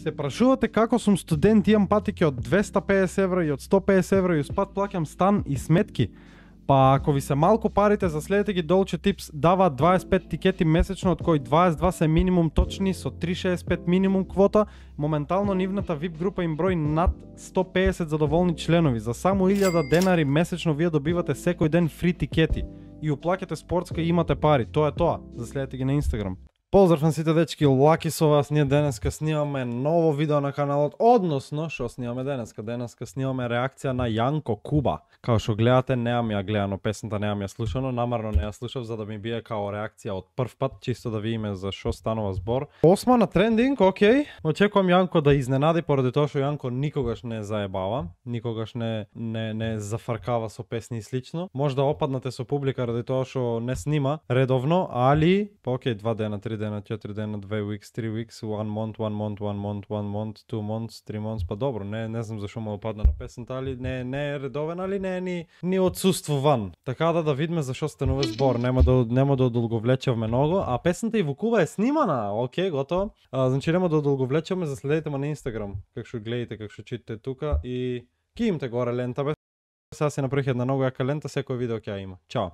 Се прашувате како сум студент, имам патики од 250 евра и од 150 евра и успат плаќам стан и сметки. Па ако ви се малку парите, заследете ги Dolce Tips, даваат 25 тикети месечно, од кои 22 се минимум точни со 365 минимум квота. Моментално нивната VIP група им брои над 150 задоволни членови. За само 1000 денари месечно вие добивате секој ден фри тикети и уплаќате спортска и имате пари. Тоа е тоа. Заследете ги на Инстаграм. Поздрав на сите дечки, Лаки со вас. Ние денеска снимаме ново видео на каналот, односно што снимаме денеска? Денеска снимаме реакција на Јанко Куба. Као што гледате, неам ја гледано песната, неам ја слушано, намерно не ја слушав за да ми бие као реакција од прв пат, чисто да видиме за што станува збор. 8 на трендинг, окей. Очекувам Јанко да изненади, поради тоа што Јанко никогаш не заебава, никогаш не зафаркава со песни и слично. Може да опаднате со публика ради тоа што не снима редовно, али окей, 2 дена, 3 дена, 4 дена, 2 weeks, 3 weeks, 1 month, 1 month, 1 month, 1 month, 2 months, 3 months, па добро, не знам зашо му опадна на песната, али не е редовен, али не е ни отсуствуван. Така да видиме зашо станува збор, нема да одолговлечевме многу, а песната и во Куба е снимана, окей, готово. Значи нема да одолговлечевме, заследете ме на Инстаграм, как што гледате, как што читате тука и кимте горе лента, бе. Сега си направих една многу јака лента, секој видео ќе ја има. Чао.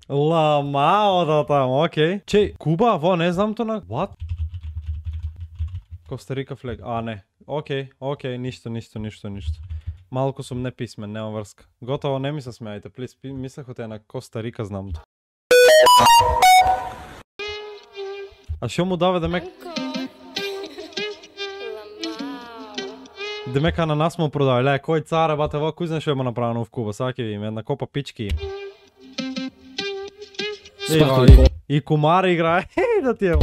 Ламао да таму, окей. Чеј, Куба, во не знам то на... What? Коста Рика флег, не. Окей, ништо. Малку сум неписмен, немам врска. Готово, не ми се смејајте, плиз, мислех оте на Коста Рика знам то. А шо му даве демек... Демек ананас му продава, ле, кој царе, бате, во, кој знае шо има направено в Куба, сака ќе видиме, една копа пички. И Кумар играе, да ти ево.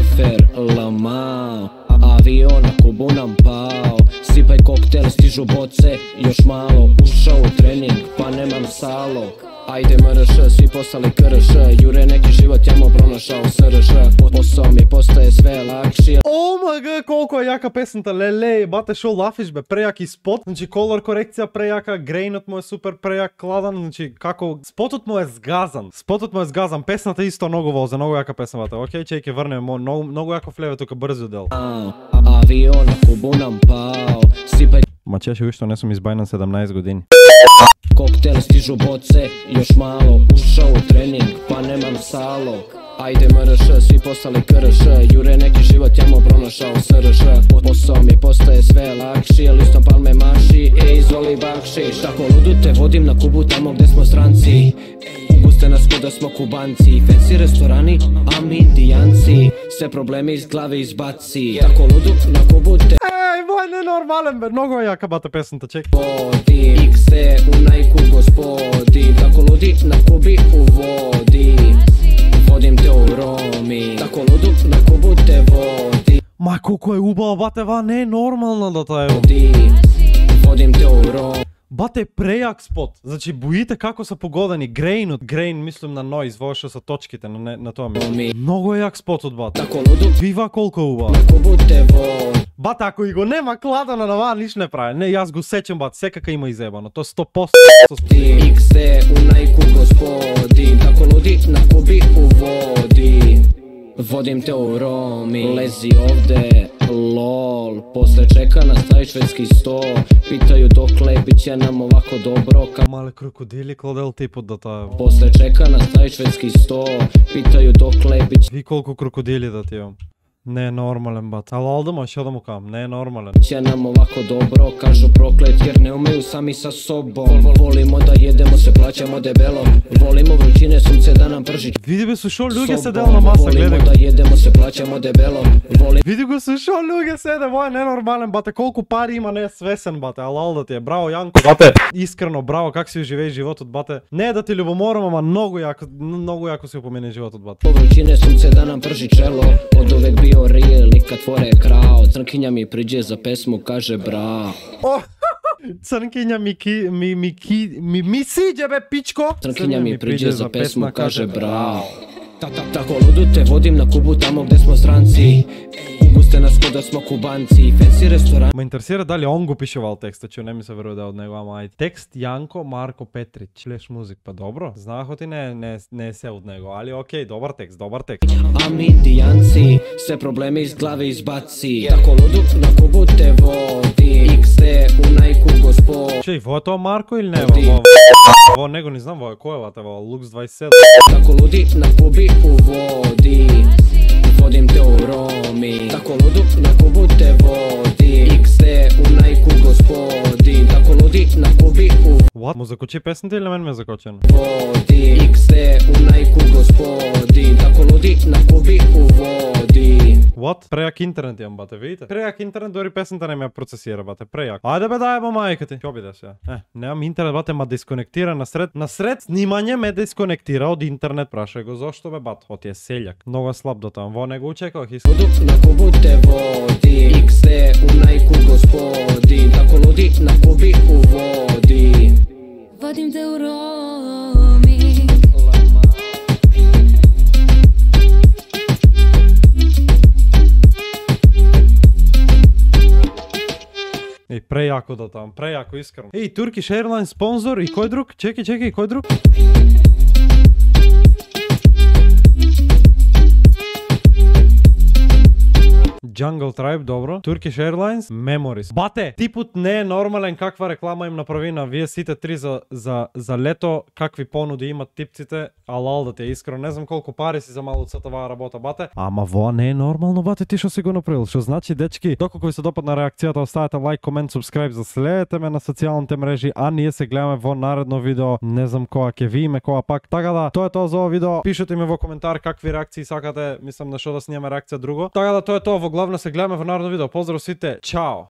Ламао, avion na Kubu nam pao. Sipaj koktel, stižu boce, još malo. Ušao u trening, pa nemam salo. Ajde MRŠ, svi postali KRŠ. Jure neki život, ja mu pronašao SRŽ. Posao mi postaje sve lakši. ОМГ, колко е јака песната, леле, бате шо лафиш бе, прејаки спот, значи колор корекција прејака, грейнот му е супер прејак, кладан, значи како, спотот му е сгазан, песната исто многу возе, многу јака песната, окей, че ќе врнеме, многу јако влеве тука брзо дел. Avion na Kubu nam pao. Sipaj Ма чеше уште не сум избајнан 17 години. koktel, stižu boce, još malo. Ušao u trening, pa nemam salo. Ajde MRŠ, svi postali KRŠ. Jure neki život, ja mu pronašao SRŽ. Posao mi postaje sve lakši, listom palme maši, izvoli bakšiš. Tako ludu te vodim na Kubu, tamo gde smo stranci. Puste nas kuda smo Kubanci, fancy restorani, a mi indijanci. Sve probleme iz glave izbaci. Tako ludu na Kubu te Во е ненормален бе, многу е јака бата песната, чек. vodim. X-e u Nike gospodin. Tako ludi na Kubi u vodi. Vodim te u Romi. Tako ludu na Kubu te vodim. Ма колко е убава, бате, ва не е нормално да тоа е. Vodim te u Romi. Бате, прејак спот. Значи, боите како са погодени, грейн, мислам на noise, во што са точките на тоа ми. Многу е јак спотот, бате. Tako ludu Вива колко е убава. na Kubu te vodim. Бате, ако и го нема кладано на ваа, ниш не прави. Не, јас го сеќам, бате, секака има изебано. Тоа 100%. X-e u Nike gospodin. Tako ludi na Kubi u vodi. Vodim te u Romi. Lezi ovde, lol. Posle čeka nas taj švedski sto. Pitaju dokle, bit će nam ovako dobro. Мале крокодили кладел типот да тоа е. Posle čeka nas taj švedski sto. Pitaju dokle, bit će Ви колку крокодили да ти имам. Не е нормален, бат. Ала алдама, што да му кам, не е нормален. nam ovako dobro. Kažu proklet jer ne umeju sami sa sobom. Volimo da jedemo se, plaćamo debelo. Volimo vrućine sunce da nam prži Види бе со шо луѓе седел на маса, Volimo гледај. da jedemo se, plaćamo debelo. Volimo Види го со шо луѓе седе, во е ненормален, бате, колку пари има, не е свесен, бате, алал да ти е, браво Јанко, бате, искрено, браво, как си живееш животот, бате, не е да ти љубоморам, ама многу јако си упомени животот, бате. vrućine sunce da nam prži čelo. Od uvek bio real i kad tvore krao. Crnkinja mi priđe za pesmu, kaže bra. Crnkinja mi siđe be pičko. Crnkinja mi priđe za pesmu, kaže bra. Tako ludu te vodim na Kubu, tamo gde smo stranci. Густе нас кода смо кубанци, фенси ресторан. Ме интересира дали он го пишувал текста, че не ми се верува да е од него, ама ајде. Текст Јанко Марко Петрич, Леш музик, па добро. Знаах оти не е се од него, али окей, добар текст, добар текст. A mi indijanci, sve probleme iz glave izbaci. Tako ludu na Kubu te vodi, XD u Nike gospod. Чеј, во е тоа Марко или не? Во него не знам, во кој е вате, во Lux 27. Tako ludi na Kubi uvodi, vodim te u Romi. Tako ludu na Kubu te vodi, XD u Nike gospodin. Tako ludi na Kubi What? Му закочи песната или на мен ме закочено? uvodi, XD u Nike gospodin. Tako ludi na Kubi uvodi. What? Прејак интернет имам, бате, видите? Прејак интернет, дори песната не ме процесира, бате, прејак. Ајде бе, дај, мајка ти. Ќе биде сега? Немам интернет, бате, ма дисконектира насред снимање ме дисконектира од интернет, прашај го зошто бе, бат. Оти е селјак, многу е слаб до таму, во него учекав Ludu na Kubu te vodi, XD u Nike gospodin. Tako ludi na Kubi uvodi. Vodim te u Romi. Еј, прејако до таму, прејако искрено. Еј, Turkish Airlines спонзор и кој друг? Чекај, кој друг? Jungle Tribe, добро. Turkish Airlines, Memories. Бате, типот не е нормален каква реклама им направи на вие сите три за лето, какви понуди имат типците, алал да те искрено. Не знам колку пари си за малуцата оваа работа, бате. Ама воа не е нормално, бате, ти што си го направил. Што значи, дечки, доколку ви се допадна реакцијата, оставете лайк, комент, субскрайб, заследете ме на социјалните мрежи, а ние се гледаме во наредно видео. Не знам кога ќе видиме, кога пак. Така да, тоа е тоа за ова видео. Пишете ми во коментар какви реакции сакате, мислам на што да снимаме реакција друго. Така да, тоа е тоа, во главно се гледаме во наредно видео. Поздрав сите, чао!